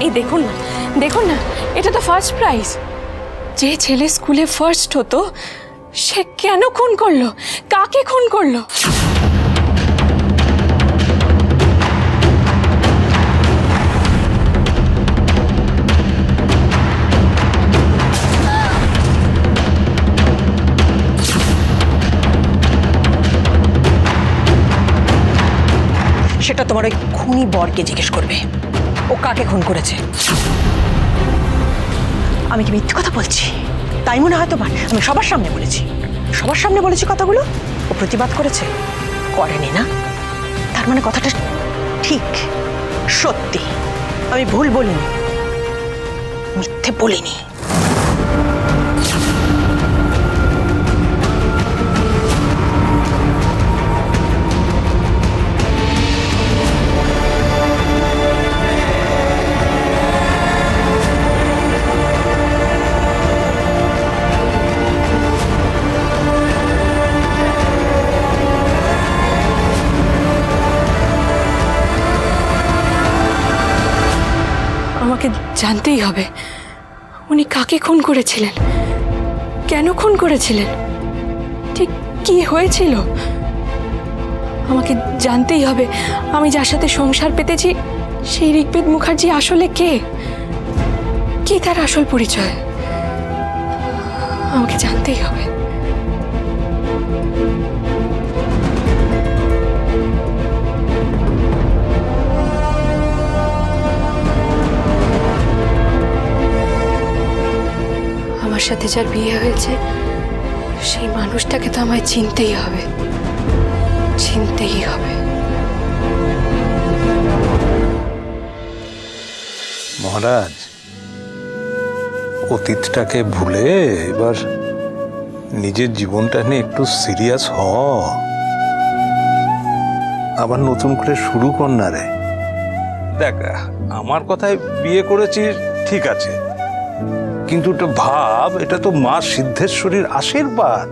এই দেখুন না এটা তো ফার্স্ট প্রাইজ। যে ছেলে স্কুলে ফার্স্ট হতো সে কেন খুন করলো? কাকে খুন করলো? সেটা তোমার ওই খুনি বরকে জিজ্ঞেস করবে, ও কাকে খুন করেছে। আমি কি মিথ্যে কথা বলছি? তাই মনে হয় তোমার? আমি সবার সামনে বলেছি কথাগুলো। ও প্রতিবাদ করেছে? করেনি না? তার মানে কথাটা ঠিক, সত্যি। আমি ভুল বলিনি, মিথ্যে বলিনি। আমাকে জানতেই হবে উনি কাকে খুন করেছিলেন, কেন খুন করেছিলেন, ঠিক কি হয়েছিল। আমাকে জানতেই হবে আমি যার সাথে সংসার পেতেছি সেই ঋগ্বেদ মুখার্জি আসলে কে, কি তার আসল পরিচয়। আমাকে জানতেই হবে। আমার সাথে যার বিয়ে হয়েছে সেই মানুষটাকে তো আমায় চিনতেই হবে। মহারাজ, অতীতটাকে ভুলে এবার নিজের জীবনটা নিয়ে একটু সিরিয়াস হ। আবার নতুন করে শুরু কর না রে। দেখ, আমার কথায় বিয়ে করেছিস ঠিক আছে, কিন্তু এটা ভাব, এটা তো মা সিদ্ধেশ্বরীর আশীর্বাদ।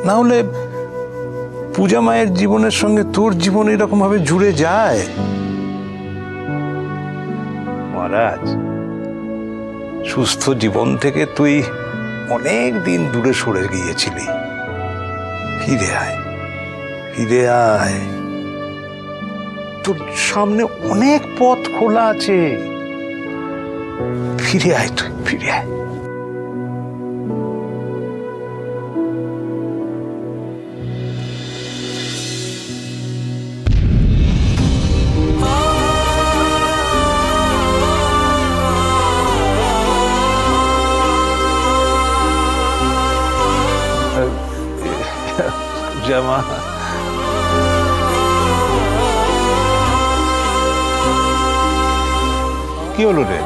না হলে পূজা মায়ের জীবনের সঙ্গে তোর জীবন এরকম ভাবে জুড়ে যায়। মহারাজ, সুস্থ জীবন থেকে তুই অনেক দিন দূরে সরে গিয়েছিলি। ফিরে আয়, তোর সামনে অনেক পথ খোলা আছে। ফিরে আয়। জামা, কি হলো রে?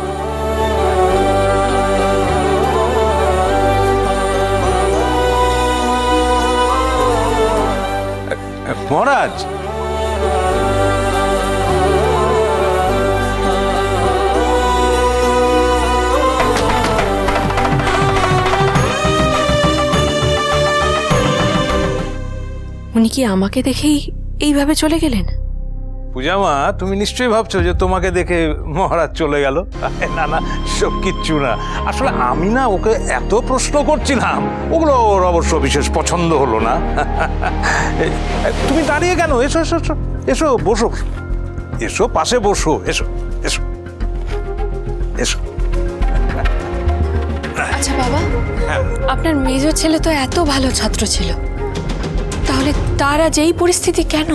মহারাজ, উনি কি আমাকে দেখেই এইভাবে চলে গেলেন? পূজামা, তুমি নিশ্চয়ই ভাবছো যে তোমাকে দেখে মহারাজ চলে গেল। না, সব কিচ্ছু না। আসলে আমি না ওকে এত প্রশ্ন করছিলাম, ওগুলো ওর অবশ্য বিশেষ পছন্দ হলো না। তুমি দাঁড়িয়ে কেন? এসো বসো, পাশে বসো, এসো। আচ্ছা বাবা, আপনার মেজ ছেলে তো এত ভালো ছাত্র ছিল, তাহলে তারা যেই পরিস্থিতি কেন?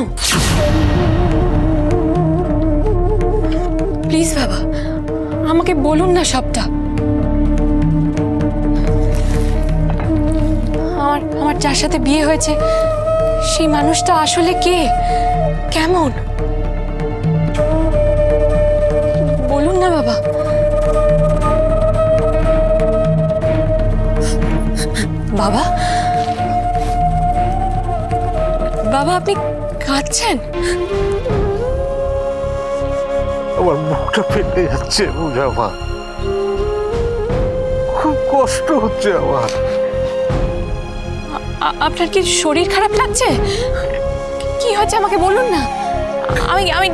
প্লিজ বাবা, আমাকে বলুন না সবটা। আমার যার সাথে বিয়ে হয়েছে সেই মানুষটা আসলে কে, কেমন? বলুন না বাবা। বাবা, আপনি কাঁদছেন? আমার মুখটা ফেটে যাচ্ছে পূজামা, খুব কষ্ট হচ্ছে আমার। আপনার কি শরীর খারাপ লাগছে? কি হচ্ছে আমাকে বলুন না। আমি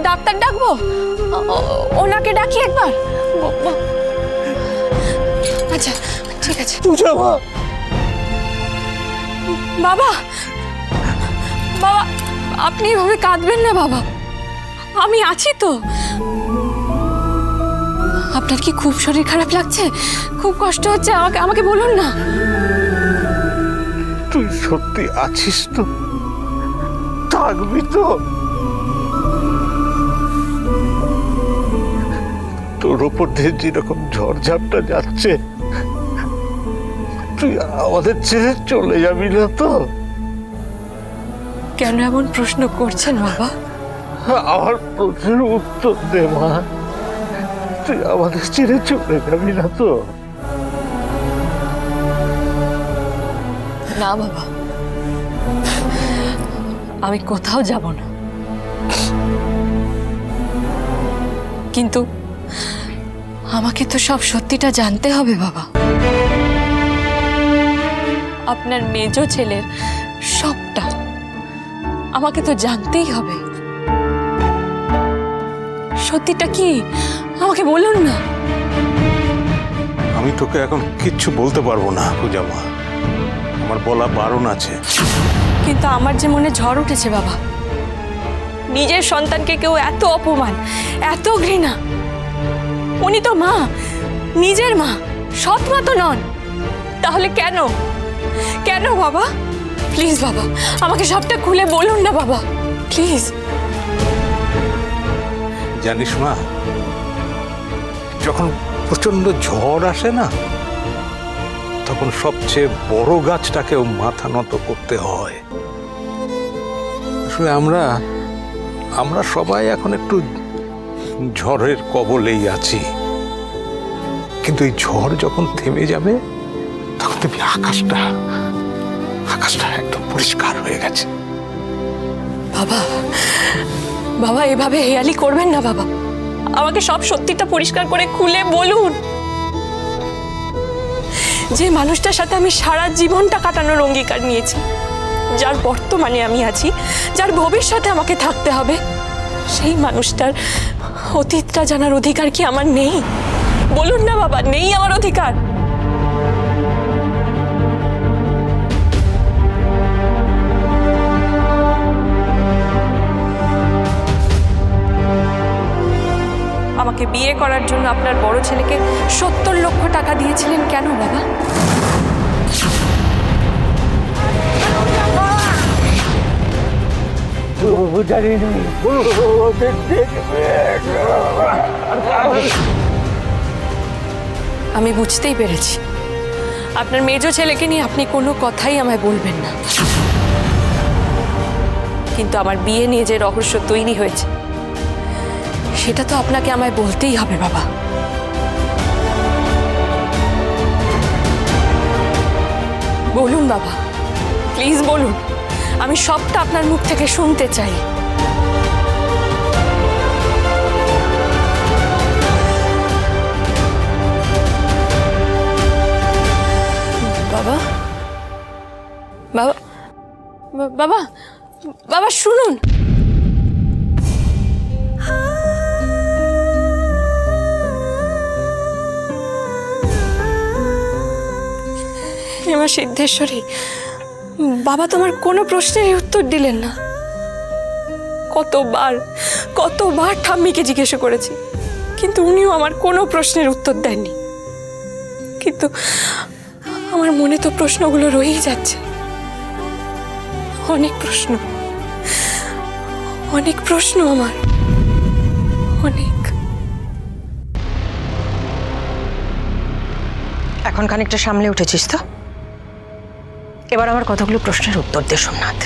ডাক্তার ডাকবো? ওনাকে ডাকি একবার। আচ্ছা ঠিক আছে পূজা মা, বাবা, বাবা আপনি এভাবে কাঁদবেন না বাবা, আমি আছি তো। আপনার কি খুব শরীর খারাপ লাগছে, খুব কষ্ট হচ্ছে? আমাকে আমাকে বলুন না। তুই সত্যি আছিস তো, থাকবি তো? তোর ওপর দিয়ে যেরকম ঝড়ঝাপটা যাচ্ছে, তুই আমাদের ছেড়ে চলে যাবি না তো? কেন এমন প্রশ্ন করছেন বাবা? আমার প্রশ্নের উত্তর দে মা, তুই আমাদের ছেড়ে চলে যাবি না তো? না বাবা, আমি কোথাও যাব না, কিন্তু আমাকে তো সব সত্যিটা জানতে হবে বাবা। আপনার মেজ ছেলের সবটা আমাকে তো জানতেই হবে। সত্যিটা কি আমাকে বলুন না। আমি তোকে এখন কিচ্ছু বলতে পারবো না পূজা মা, আমার বলা বারণ আছে। কিন্তু আমার যে মনে ঝড় উঠেছে বাবা, নিজের সন্তানকে কেউ এত অপমান, এত ঘৃণা। উনি তো মা, নিজের মা, সৎ মা তো নন। তাহলে কেন কেন বাবা? প্লিজ বাবা, আমাকে সবটা খুলে বলুন না বাবা, প্লিজ। জানিস মা, যখন প্রচন্ড ঝড় আসে না, তখন সবচেয়ে বড় গাছটাকেও মাথা নত করতে হয়। আসলে আমরা সবাই এখন একটু ঝড়ের কবলেই আছি, কিন্তু এই ঝড় যখন থেমে যাবে, তখন তুমি আকাশটা একদম পরিষ্কার হয়ে গেছে। বাবা, বাবা এভাবে হেয়ালি করবেন না বাবা, আমাকে সব সত্যিটা পরিষ্কার করে খুলে বলুন। যে মানুষটার সাথে আমি সারা জীবনটা কাটানোর অঙ্গীকার নিয়েছি, যার বর্তমানে আমি আছি, যার ভবিষ্যতে আমাকে থাকতে হবে, সেই মানুষটার অতীতটা জানার অধিকার কি আমার নেই? বলুন না বাবা, নেই আমার অধিকার? আমাকে বিয়ে করার জন্য আপনার বড় ছেলেকে 70 লক্ষ টাকা দিয়েছিলেন কেন বাবা? আমি বুঝতেই পেরেছি, আপনার মেজ ছেলেকে নিয়ে আপনি কোনো কথাই আমায় বলবেন না। কিন্তু আমার বিয়ে নিয়ে যে রহস্য তৈরি হয়েছে, সেটা তো আপনাকে আমায় বলতেই হবে বাবা। বলুন বাবা, প্লিজ বলুন, আমি সবটা আপনার মুখ থেকে শুনতে চাই। বাবা, বাবা, বাবা, বাবা শুনুন। আমার সিদ্ধেশ্বরী, বাবা তোমার কোনো প্রশ্নের উত্তর দিলেন না। কতবার ঠাম্মিকে জিজ্ঞেস করেছি, কিন্তু উনিও আমার কোনো প্রশ্নের উত্তর দেননি। কিন্তু আমার মনে তো প্রশ্নগুলো রয়েই যাচ্ছে, অনেক প্রশ্ন আমার, অনেক। এখন খানিকটা সামলে উঠেছিস তো? এবার আমার কতগুলো প্রশ্নের উত্তর দে সোমনাথ।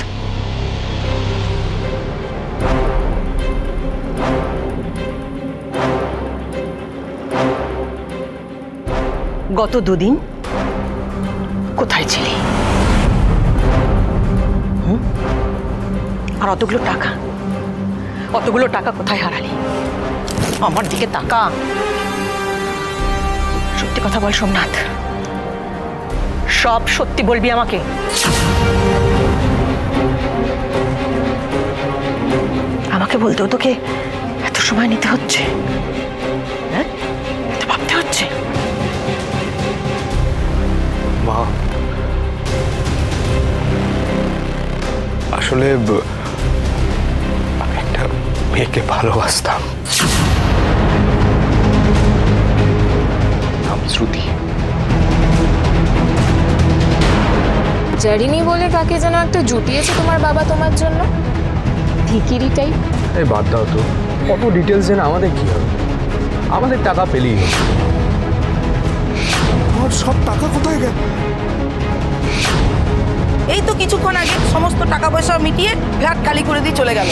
গত দুদিন কোথায় ছিলি? আর অতগুলো টাকা কোথায় হারালি? আমার দিকে তাকা, সত্যি কথা বল সোমনাথ, সব সত্যি বলবি আমাকে। আমাকে বলতেও তোকে এত সময় নিতে হচ্ছে? হ্যাঁ, আমি একটা মেয়েকে ভালোবাসতাম, নাম শ্রুতি। জারিনি বলে কাকে যেন একটা জুটিয়েছে তোমার বাবা তোমার জন্য, ঠিকিরি টাইপ। এই বাদ দাও তো, কত ডিটেলস জেনে আমাদের কি হবে? আমাদের টাকা পেলেই হবে। আমার সব টাকা কোথায় গেল? এই তো কিছুক্ষণ আগে সমস্ত টাকা পয়সা মিটিয়ে ফ্ল্যাট খালি করে দিয়ে চলে গেল।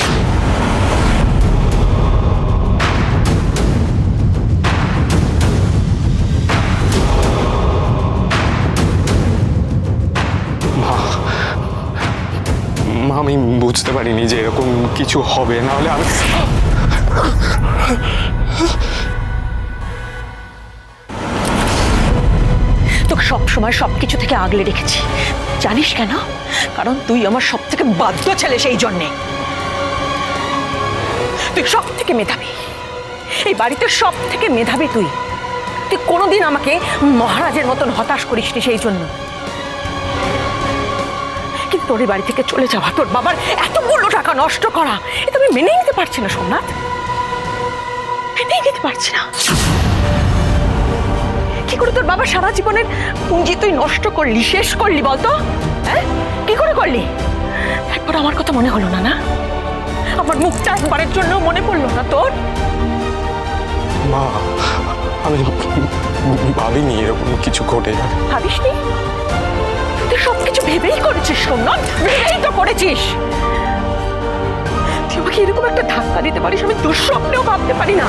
মা, আমি বুঝতে পারিনি যে এরকম কিছু হবে, না হলে আমি তোকে সবসময় সবকিছু থেকে আগলে রেখেছি, জানিস কেন? কারণ তুই আমার সব থেকে বাধ্য ছেলে, সেই জন্যে। তুই সব থেকে মেধাবী, এই বাড়িতে সব থেকে মেধাবী তুই। তুই কোনোদিন আমাকে মহারাজের মতন হতাশ করিসনি, সেই জন্য। কিন্তু তোর এই বাড়ি থেকে চলে যাওয়া, তোর বাবার এতগুলো টাকা নষ্ট করা, এটা আমি মেনে নিতে পারছি না সোমনাথ, মেনে নিতে পারছি না। কি করে তোর বাবা সারা জীবনের পুঁজি তুই নষ্ট করলি, শেষ করলি বলতো? হ্যাঁ, কি করে করলি? একবার আমার কথা মনে হলো না? না, আমার মুখটা একবারের জন্য মনে পড়লো না তোর? মা, আমি ভাবিনি এরকম কিছু ঘটে যাবে। ভাবিসনি? তুই সবকিছু ভেবেই করেছিস সোমনাথ, ভেবেই তো করেছিস। তুই আমাকে এরকম একটা ধাক্কা দিতে পারিস, আমি দুঃস্বপ্নেও ভাবতে পারি না।